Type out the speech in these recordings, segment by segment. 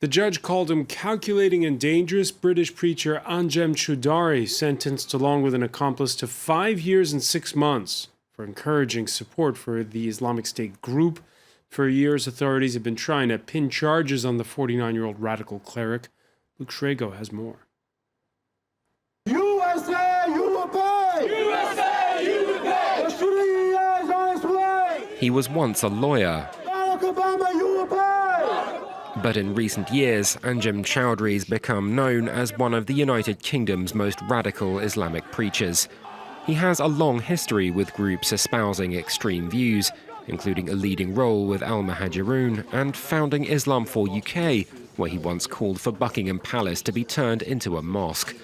The judge called him calculating and dangerous. British preacher Anjem Choudary sentenced along with an accomplice to 5 years and 6 months for encouraging support for the Islamic State group. For years, authorities have been trying to pin charges on the 49-year-old radical cleric. Luke Shrego has more. USA, you will pay! USA, you will pay! The Sharia is on its way! He was once a lawyer. Barack Obama, you will pay! But in recent years, Anjem Choudary has become known as one of the United Kingdom's most radical Islamic preachers. He has a long history with groups espousing extreme views, including a leading role with Al-Muhajirun and founding Islam for UK, where he once called for Buckingham Palace to be turned into a mosque.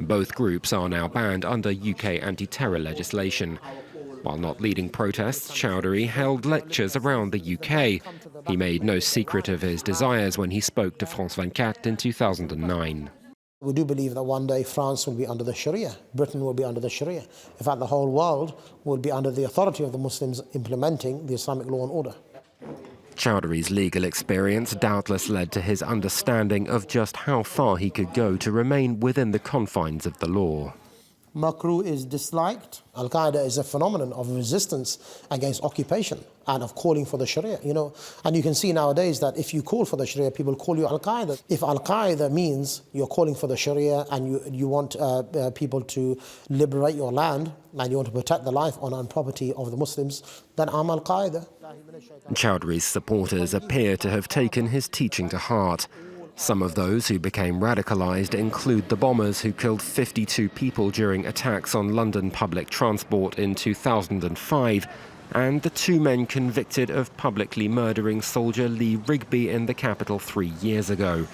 Both groups are now banned under UK anti-terror legislation. While not leading protests, Choudary held lectures around the UK. He made no secret of his desires when he spoke to France 24 in 2009. We do believe that one day France will be under the Sharia, Britain will be under the Sharia. In fact, the whole world will be under the authority of the Muslims implementing the Islamic law and order. Chowdary's legal experience doubtless led to his understanding of just how far he could go to remain within the confines of the law. Makruh is disliked. Al-Qaeda is a phenomenon of resistance against occupation and of calling for the Sharia, And you can see nowadays that if you call for the Sharia, people call you Al-Qaeda. If Al-Qaeda means you're calling for the Sharia and you want people to liberate your land and you want to protect the life and property of the Muslims, then I'm Al-Qaeda. Chowdary's supporters appear to have taken his teaching to heart. Some of those who became radicalised include the bombers who killed 52 people during attacks on London public transport in 2005, and the 2 men convicted of publicly murdering soldier Lee Rigby in the capital 3 years ago.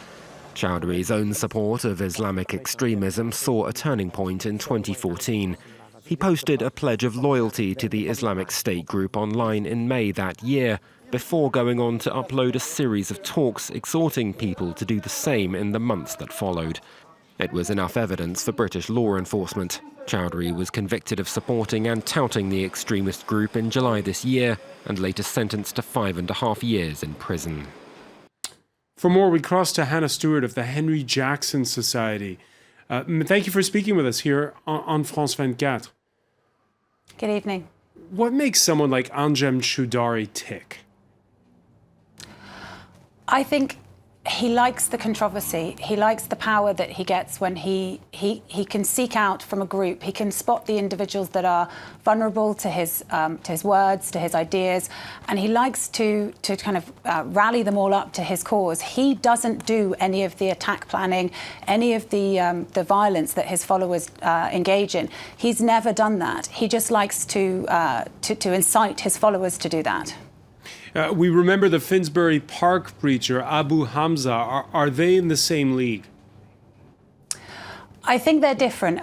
Chowdary's own support of Islamic extremism saw a turning point in 2014. He posted a pledge of loyalty to the Islamic State group online in May that year, before going on to upload a series of talks exhorting people to do the same in the months that followed. It was enough evidence for British law enforcement. Choudary was convicted of supporting and touting the extremist group in July this year and later sentenced to 5.5 years in prison. For more, we cross to Hanna Stuart of the Henry Jackson Society. Thank you for speaking with us here on France 24. Good evening. What makes someone like Anjem Choudary tick? I think he likes the controversy. He likes the power that he gets when he can seek out from a group. He can spot the individuals that are vulnerable to his words, to his ideas, and he likes to kind of rally them all up to his cause. He doesn't do any of the attack planning, any of the violence that his followers engage in. He's never done that. He just likes to incite his followers to do that. We remember the Finsbury Park preacher, Abu Hamza. Are they in the same league? I think they're different.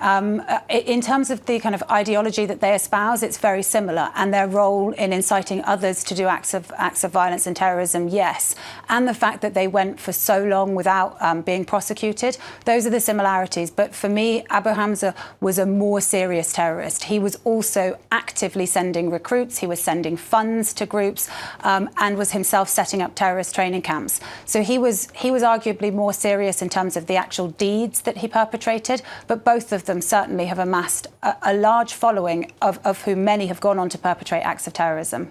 In terms of the kind of ideology that they espouse, it's very similar. And their role in inciting others to do acts of violence and terrorism, yes. And the fact that they went for so long without being prosecuted, those are the similarities. But for me, Abu Hamza was a more serious terrorist. He was also actively sending recruits. He was sending funds to groups and was himself setting up terrorist training camps. So he was arguably more serious in terms of the actual deeds that he perpetrated. But both of them certainly have amassed a large following of whom many have gone on to perpetrate acts of terrorism.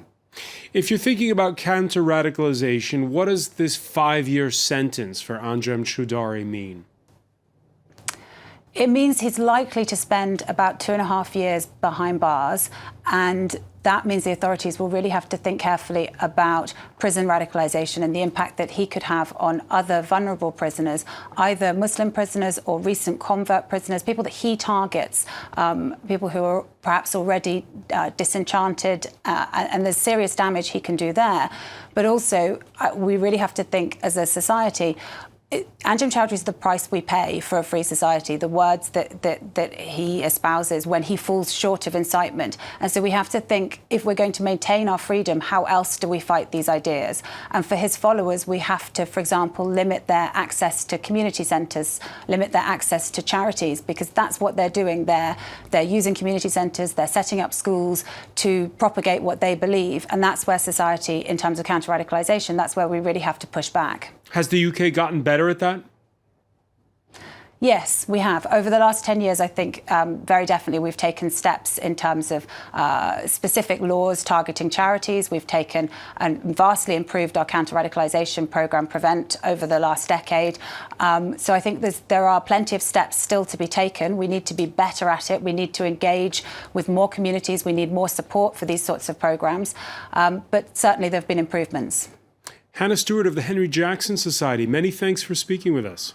If you're thinking about counter-radicalization, what does this 5-year sentence for Anjem Choudary mean? It means he's likely to spend about 2.5 years behind bars, and that means the authorities will really have to think carefully about prison radicalisation and the impact that he could have on other vulnerable prisoners, either Muslim prisoners or recent convert prisoners, people that he targets, people who are perhaps already disenchanted, and there's serious damage he can do there. But also, we really have to think as a society, Anjem Choudary is the price we pay for a free society, the words that he espouses when he falls short of incitement. And so we have to think, if we're going to maintain our freedom, how else do we fight these ideas? And for his followers, we have to, for example, limit their access to community centres, limit their access to charities, because that's what they're doing. They're using community centres, they're setting up schools to propagate what they believe. And that's where society, in terms of counter-radicalisation, that's where we really have to push back. Has the UK gotten better at that? Yes, we have. Over the last 10 years, I think very definitely we've taken steps in terms of specific laws targeting charities. We've taken and vastly improved our counter-radicalisation programme, Prevent, over the last decade. So I think there are plenty of steps still to be taken. We need to be better at it. We need to engage with more communities. We need more support for these sorts of programmes. But certainly there have been improvements. Hanna Stuart of the Henry Jackson Society, many thanks for speaking with us.